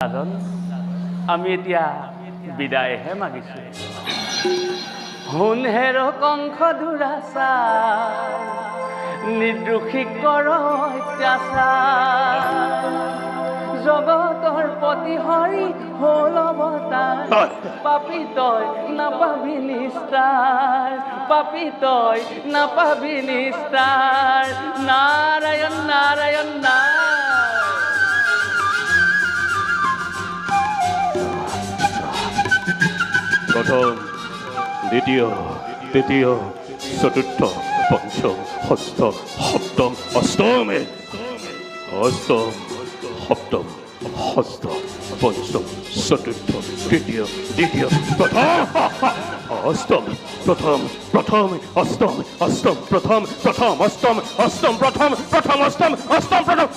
ৰাজন, আমি এতিয়া বিদায়হে মাগিছোঁ। সোণহেৰ কংস দুৰাচাৰ, নিৰ্দোষীক কৰ অত্যাচাৰ, জগতৰ পতি হৰি হ'ল অৱতাৰ, পাপী তই নাপাবি নিস্তাৰ, পাপী তই নাপাবি নিস্তাৰ। নাৰায়ণ নাৰায়ণ প্রথম দ্বিতীয় তৃতীয় চতুর্থ পঞ্চম ষষ্ঠ সপ্তম অষ্টমে অষ্টম সপ্তম ষষ্ঠ পঞ্চম চতুর্থ তৃতীয় দ্বিতীয় প্রথম অষ্টম প্রথম প্রথম অষ্টম অষ্টম প্রথম প্রথম অষ্টম অষ্টম প্রথম প্রথম অষ্টম অষ্টম প্রথম।